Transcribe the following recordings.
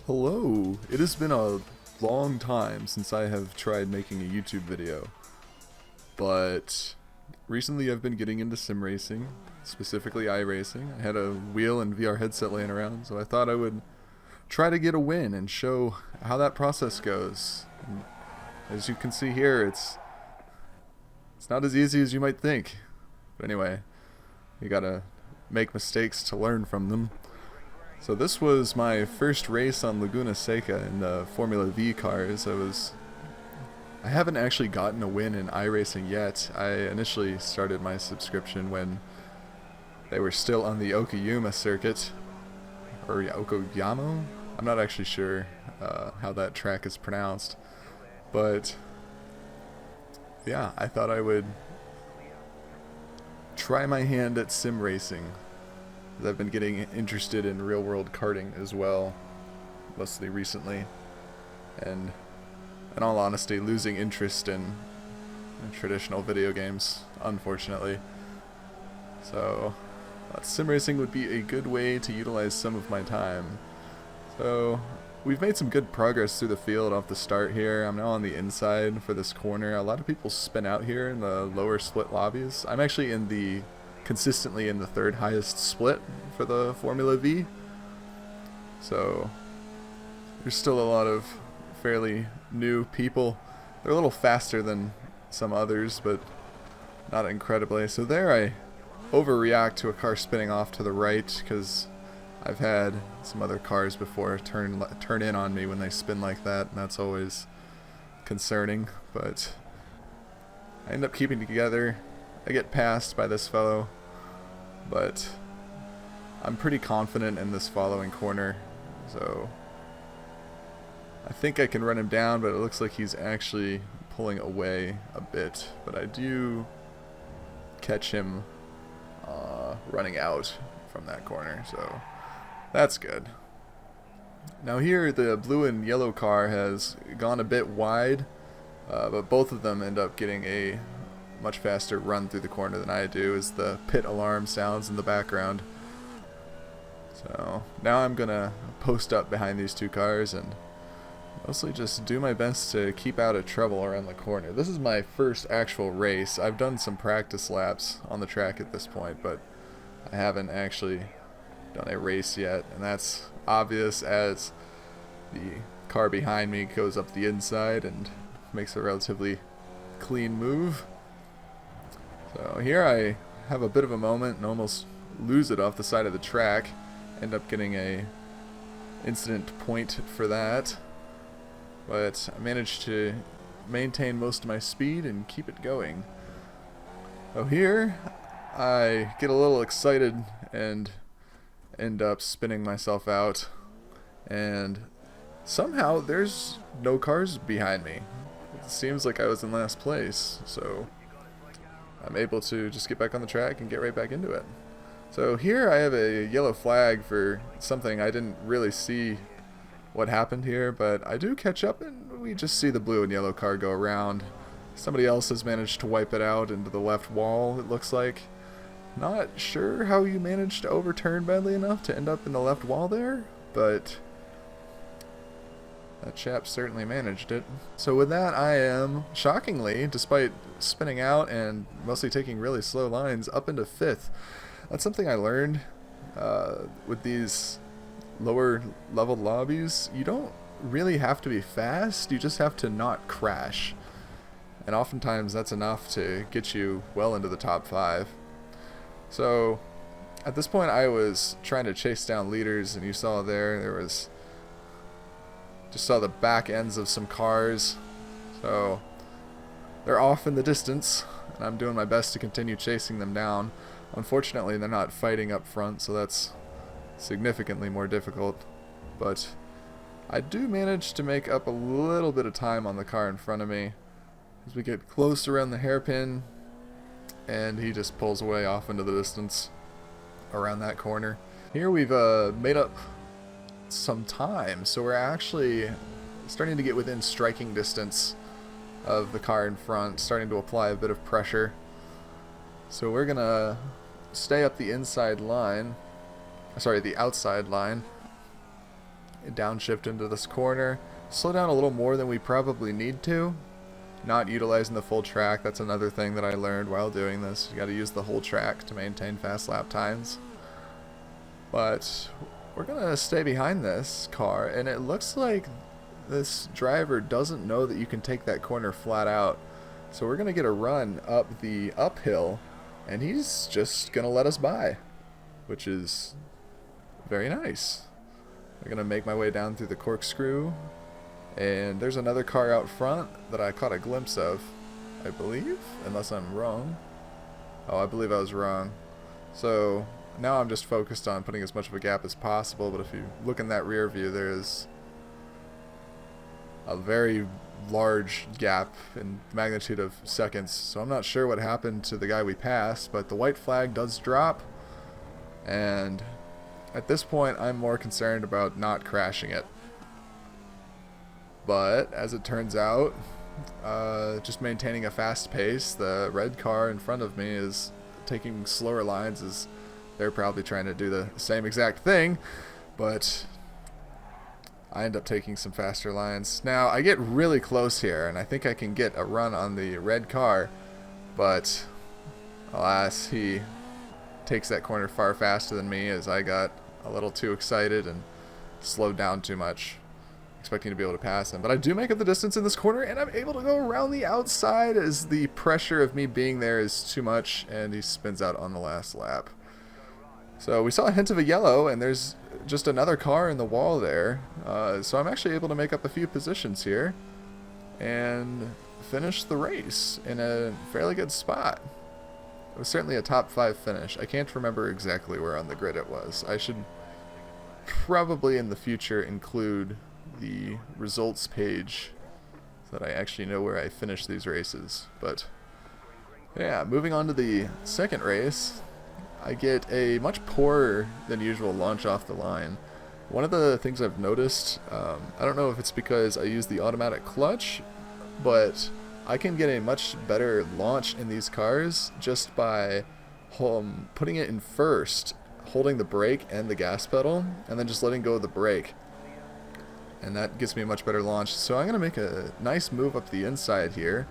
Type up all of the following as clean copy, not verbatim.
Hello! It has been a long time since I have tried making a YouTube video, but recently I've been getting into sim racing, specifically iRacing. I had a wheel and VR headset laying around, so I thought I would try to get a win and show how that process goes. And as you can see here, it's not as easy as you might think. But anyway, you gotta make mistakes to learn from them. So this was my first race on Laguna Seca in the Formula V cars. I haven't actually gotten a win in iRacing yet. I initially started my subscription when they were still on the Okayama circuit, or Okoyamo? I'm not actually sure how that track is pronounced, but yeah, I thought I would try my hand at sim racing. I've been getting interested in real-world karting as well, mostly recently, and in all honesty, losing interest in traditional video games, unfortunately. So, sim racing would be a good way to utilize some of my time. So, we've made some good progress through the field off the start here. I'm now on the inside for this corner. A lot of people spin out here in the lower split lobbies. I'm actually consistently in the third highest split for the Formula V. So there's still a lot of fairly new people. They're a little faster than some others, but not incredibly. So there I overreact to a car spinning off to the right because I've had some other cars before turn in on me when they spin like that, and that's always concerning. But I end up keeping together. I get passed by this fellow, but I'm pretty confident in this following corner, so I think I can run him down, but it looks like he's actually pulling away a bit. But I do catch him running out from that corner, so that's good. Now here the blue and yellow car has gone a bit wide, but both of them end up getting a much faster run through the corner than I do as the pit alarm sounds in the background. So now I'm gonna post up behind these two cars and mostly just do my best to keep out of trouble around the corner. This is my first actual race. I've done some practice laps on the track at this point, but I haven't actually done a race yet, and that's obvious as the car behind me goes up the inside and makes a relatively clean move. So here I have a bit of a moment and almost lose it off the side of the track. End up getting a incident point for that. But I managed to maintain most of my speed and keep it going. So here I get a little excited and end up spinning myself out. And somehow there's no cars behind me. It seems like I was in last place, so I'm able to just get back on the track and get right back into it. So here I have a yellow flag for something I didn't really see what happened here, but I do catch up and we just see the blue and yellow car go around. Somebody else has managed to wipe it out into the left wall, it looks like. Not sure how you managed to overturn badly enough to end up in the left wall there, but that chap certainly managed it. So with that, I am, shockingly, despite spinning out and mostly taking really slow lines, up into 5th. That's something I learned with these lower level lobbies. You don't really have to be fast, you just have to not crash. And oftentimes that's enough to get you well into the top 5. So at this point I was trying to chase down leaders, and you saw there was just saw the back ends of some cars, so they're off in the distance, and I'm doing my best to continue chasing them down. Unfortunately, they're not fighting up front, so that's significantly more difficult, but I do manage to make up a little bit of time on the car in front of me as we get close around the hairpin, and he just pulls away off into the distance around that corner. Here we've made up some time, so we're actually starting to get within striking distance of the car in front, starting to apply a bit of pressure. So we're gonna stay up the outside line, downshift into this corner, slow down a little more than we probably need to. Not utilizing the full track, that's another thing that I learned while doing this. You got to use the whole track to maintain fast lap times. But we're going to stay behind this car, and it looks like this driver doesn't know that you can take that corner flat out. So we're going to get a run up the uphill, and he's just going to let us by, which is very nice. I'm going to make my way down through the corkscrew, and there's another car out front that I caught a glimpse of, I believe, unless I'm wrong. Oh, I believe I was wrong. So now I'm just focused on putting as much of a gap as possible, but if you look in that rear view, there is a very large gap in magnitude of seconds. So I'm not sure what happened to the guy we passed, but the white flag does drop, and at this point I'm more concerned about not crashing it. But as it turns out, just maintaining a fast pace, the red car in front of me is taking slower lines as they're probably trying to do the same exact thing, but I end up taking some faster lines. Now, I get really close here, and I think I can get a run on the red car, but alas, he takes that corner far faster than me as I got a little too excited and slowed down too much, expecting to be able to pass him. But I do make up the distance in this corner, and I'm able to go around the outside as the pressure of me being there is too much, and he spins out on the last lap. So we saw a hint of a yellow, and there's just another car in the wall there. So I'm actually able to make up a few positions here and finish the race in a fairly good spot. It was certainly a top 5 finish. I can't remember exactly where on the grid it was. I should probably in the future include the results page so that I actually know where I finished these races. But yeah, moving on to the second race, I get a much poorer than usual launch off the line. One of the things I've noticed, I don't know if it's because I use the automatic clutch, but I can get a much better launch in these cars just by putting it in first, holding the brake and the gas pedal, and then just letting go of the brake. And that gives me a much better launch. So I'm going to make a nice move up the inside here,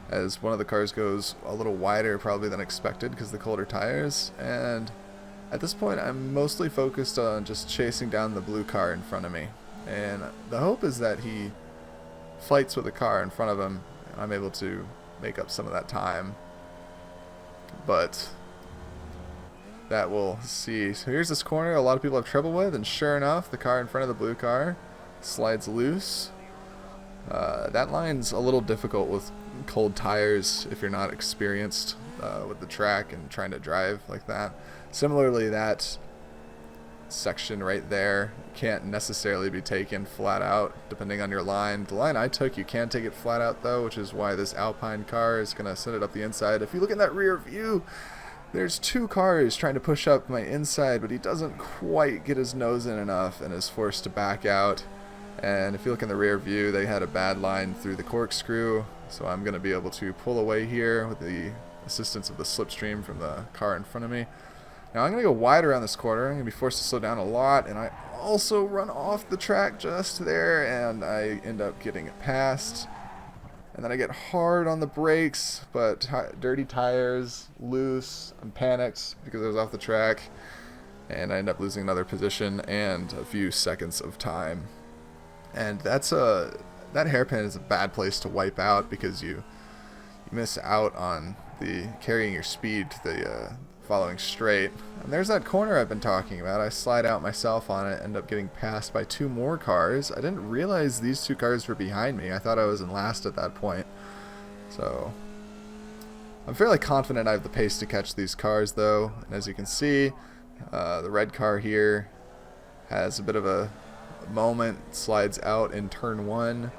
as one of the cars goes a little wider probably than expected because of the colder tires. And at this point I'm mostly focused on just chasing down the blue car in front of me, and the hope is that he fights with the car in front of him and I'm able to make up some of that time, but that we'll see. So here's this corner a lot of people have trouble with, and sure enough, the car in front of the blue car slides loose. That line's a little difficult with cold tires if you're not experienced with the track and trying to drive like that. Similarly, that section right there can't necessarily be taken flat out depending on your line. The line I took, you can take it flat out though, which is why this Alpine car is going to send it up the inside. If you look in that rear view, there's 2 cars trying to push up my inside, but he doesn't quite get his nose in enough and is forced to back out. And if you look in the rear view, they had a bad line through the corkscrew, so I'm going to be able to pull away here with the assistance of the slipstream from the car in front of me. Now I'm going to go wide around this corner. I'm going to be forced to slow down a lot, and I also run off the track just there, and I end up getting it past. And then I get hard on the brakes, but dirty tires, loose, I'm panicked because I was off the track, and I end up losing another position and a few seconds of time. And that hairpin is a bad place to wipe out because you miss out on the carrying your speed to the following straight. And there's that corner I've been talking about. I slide out myself on it, end up getting passed by 2 more cars. I didn't realize these 2 cars were behind me. I thought I was in last at that point. So I'm fairly confident I have the pace to catch these cars though. And as you can see, the red car here has a bit of a moment, slides out in turn 1.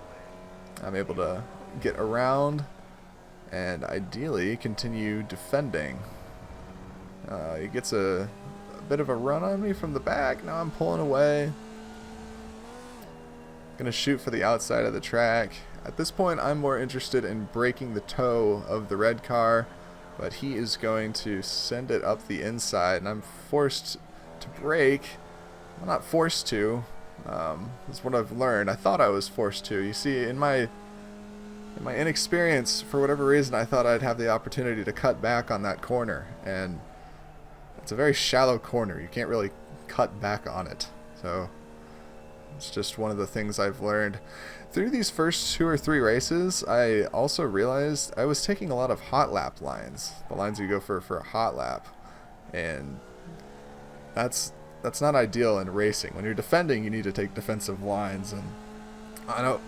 I'm able to get around and ideally continue defending. He gets a bit of a run on me from the back. Now I'm pulling away. Gonna shoot for the outside of the track. At this point I'm more interested in breaking the toe of the red car, but he is going to send it up the inside and I'm forced to brake. I'm not forced to, That's what I've learned. I thought I was forced to. You see, in my inexperience, for whatever reason, I thought I'd have the opportunity to cut back on that corner, and it's a very shallow corner. You can't really cut back on it. So it's just one of the things I've learned. Through these first 2 or 3 races, I also realized I was taking a lot of hot lap lines. The lines you go for a hot lap. And that's not ideal in racing. When you're defending, you need to take defensive lines. And I know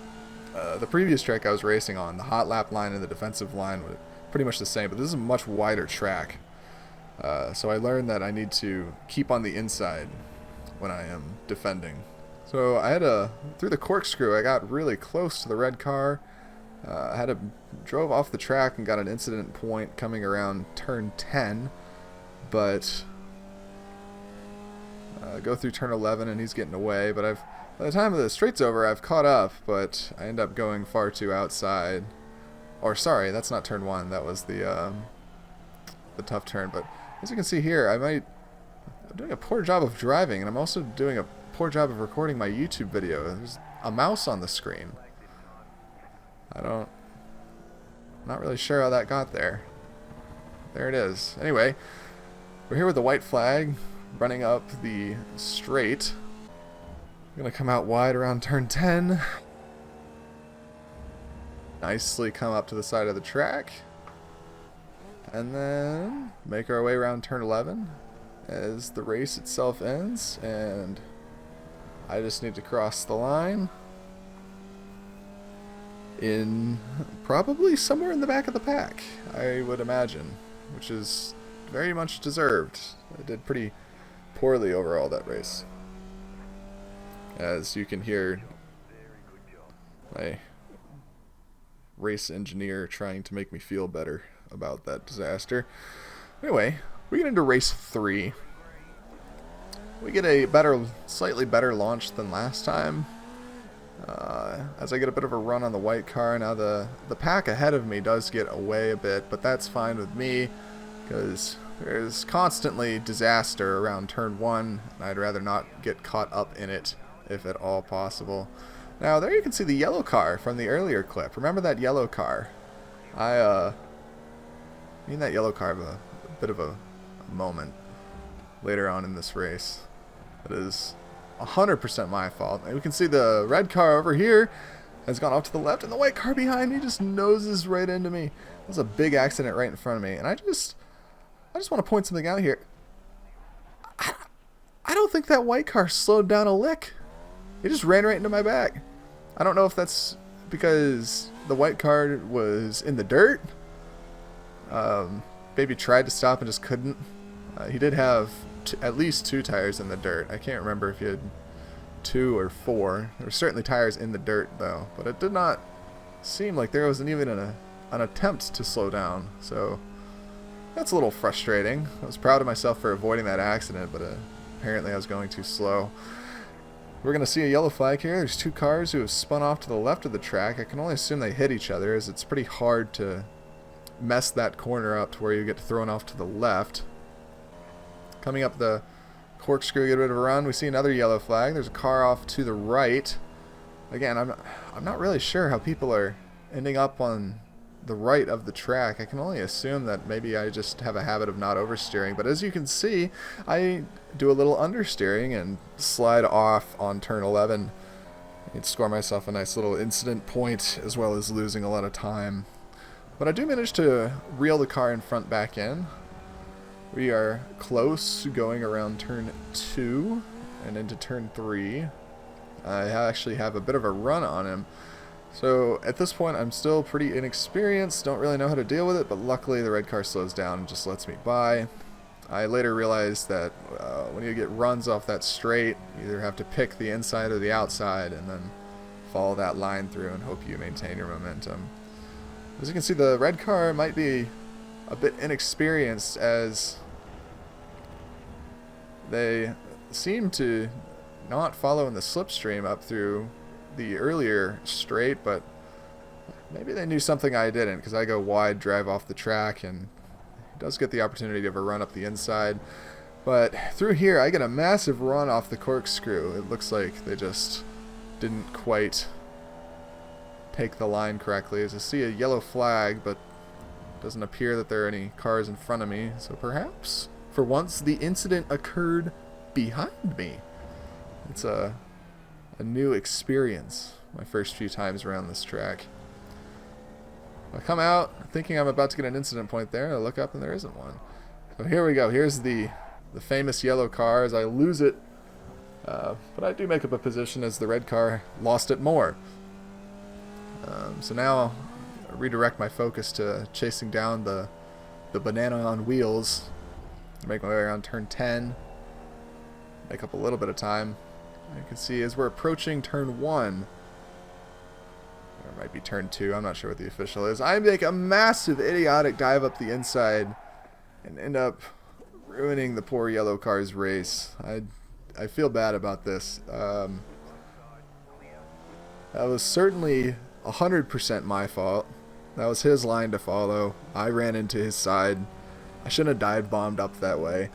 the previous track I was racing on, the hot lap line and the defensive line were pretty much the same, but this is a much wider track. So I learned that I need to keep on the inside when I am defending. So I had through the corkscrew, I got really close to the red car. I drove off the track and got an incident point coming around turn 10, but go through turn 11 and he's getting away. But by the time the straight's over, I've caught up, but I end up going far too outside. Or sorry, that's not turn 1. That was the tough turn. But as you can see here, I'm doing a poor job of driving, and I'm also doing a poor job of recording my YouTube video. There's a mouse on the screen. Not really sure how that got there. There it is. Anyway, we're here with the white flag, running up the straight. I'm gonna come out wide around turn 10. Nicely come up to the side of the track. And then make our way around turn 11 as the race itself ends, and I just need to cross the line in probably somewhere in the back of the pack, I would imagine, which is very much deserved. I did pretty poorly overall that race. As you can hear, my race engineer trying to make me feel better about that disaster. Anyway, we get into race 3. We get a slightly better launch than last time. As I get a bit of a run on the white car, now the pack ahead of me does get away a bit, but that's fine with me because there's constantly disaster around turn 1, and I'd rather not get caught up in it if at all possible. Now there you can see the yellow car from the earlier clip. Remember that yellow car? Me and that yellow car have a bit of a moment later on in this race. It is 100% my fault. And we can see the red car over here has gone off to the left, and the white car behind me just noses right into me. There's a big accident right in front of me, and I just want to point something out here. I don't think that white car slowed down a lick. It just ran right into my back. I don't know if that's because the white car was in the dirt. Maybe tried to stop and just couldn't. He did have at least 2 tires in the dirt. I can't remember if he had 2 or 4. There were certainly tires in the dirt though, but it did not seem like there wasn't even an attempt to slow down. So that's a little frustrating. I was proud of myself for avoiding that accident, but apparently I was going too slow. We're going to see a yellow flag here. There's 2 cars who have spun off to the left of the track. I can only assume they hit each other, as it's pretty hard to mess that corner up to where you get thrown off to the left. Coming up the corkscrew, get a bit of a run. We see another yellow flag. There's a car off to the right. Again, I'm not really sure how people are ending up on the right of the track. I can only assume that maybe I just have a habit of not oversteering. But as you can see, I do a little understeering and slide off on turn 11. I'd score myself a nice little incident point, as well as losing a lot of time. But I do manage to reel the car in front back in. We are close, going around turn 2 and into turn 3. I actually have a bit of a run on him. So at this point I'm still pretty inexperienced, don't really know how to deal with it, but luckily the red car slows down and just lets me by. I later realized that when you get runs off that straight, you either have to pick the inside or the outside and then follow that line through and hope you maintain your momentum. As you can see, the red car might be a bit inexperienced, as they seem to not follow in the slipstream up through the earlier straight, but maybe they knew something I didn't, because I go wide, drive off the track, and he does get the opportunity of a run up the inside. But through here, I get a massive run off the corkscrew. It looks like they just didn't quite take the line correctly. As I see a yellow flag, but it doesn't appear that there are any cars in front of me. So perhaps, for once, the incident occurred behind me. It's a new experience, my first few times around this track. I come out thinking I'm about to get an incident point there, and I look up and there isn't one. So here we go. Here's the famous yellow car as I lose it. But I do make up a position as the red car lost it more. So now I'll redirect my focus to chasing down the banana on wheels. Make my way around turn 10. Make up a little bit of time. You can see as we're approaching turn 1, or it might be turn 2, I'm not sure what the official is, I make a massive idiotic dive up the inside and end up ruining the poor yellow car's race. I feel bad about this. That was certainly 100% my fault. That was his line to follow. I ran into his side. I shouldn't have dive bombed up that way.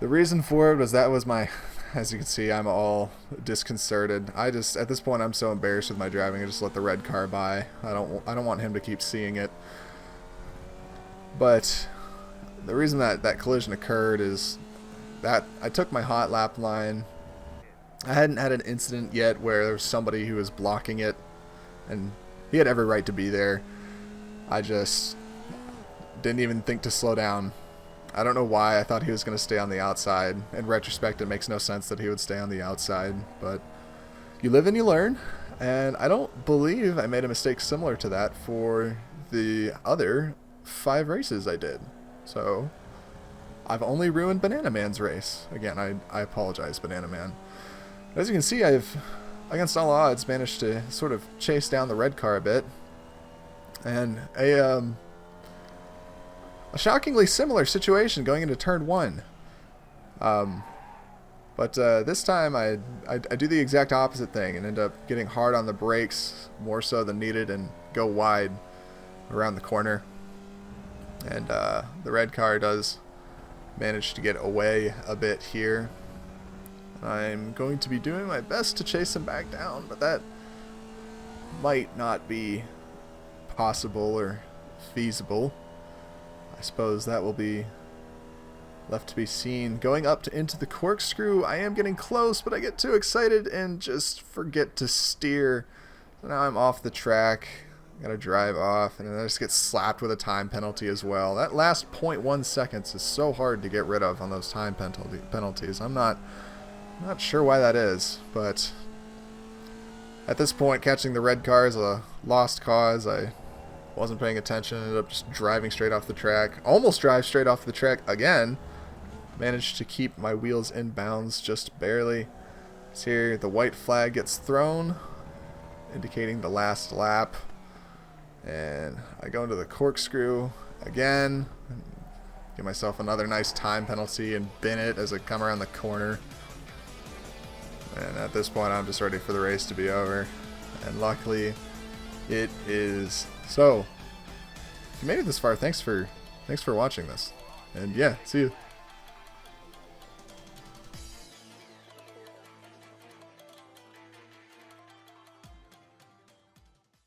The reason for it was that was my... As you can see, I'm all disconcerted. At this point, I'm so embarrassed with my driving, I just let the red car by. I don't want him to keep seeing it. But the reason that collision occurred is that I took my hot lap line. I hadn't had an incident yet where there was somebody who was blocking it, and he had every right to be there. I just didn't even think to slow down. I don't know why I thought he was going to stay on the outside. In retrospect, it makes no sense that he would stay on the outside, but you live and you learn, and I don't believe I made a mistake similar to that for the other 5 races I did. So I've only ruined Banana Man's race. Again, I apologize, Banana Man. As you can see, I've, against all odds, managed to sort of chase down the red car a bit, and a shockingly similar situation going into turn 1. But this time I do the exact opposite thing and end up getting hard on the brakes, more so than needed, and go wide around the corner. And the red car does manage to get away a bit here. I'm going to be doing my best to chase him back down, but that might not be possible or feasible. I suppose that will be left to be seen. Going up into the corkscrew, I am getting close, but I get too excited and just forget to steer. So now I'm off the track. Gotta drive off, and then I just get slapped with a time penalty as well. That last 0.1 seconds is so hard to get rid of on those time penalties. I'm not sure why that is, but at this point, catching the red car is a lost cause. I wasn't paying attention, ended up just driving straight off the track. Almost drive straight off the track again. Managed to keep my wheels in bounds just barely. So here, the white flag gets thrown, indicating the last lap. And I go into the corkscrew again. Give myself another nice time penalty and bin it as I come around the corner. And at this point, I'm just ready for the race to be over. And luckily, it is. So, if you made it this far, thanks for watching this. And yeah, see you.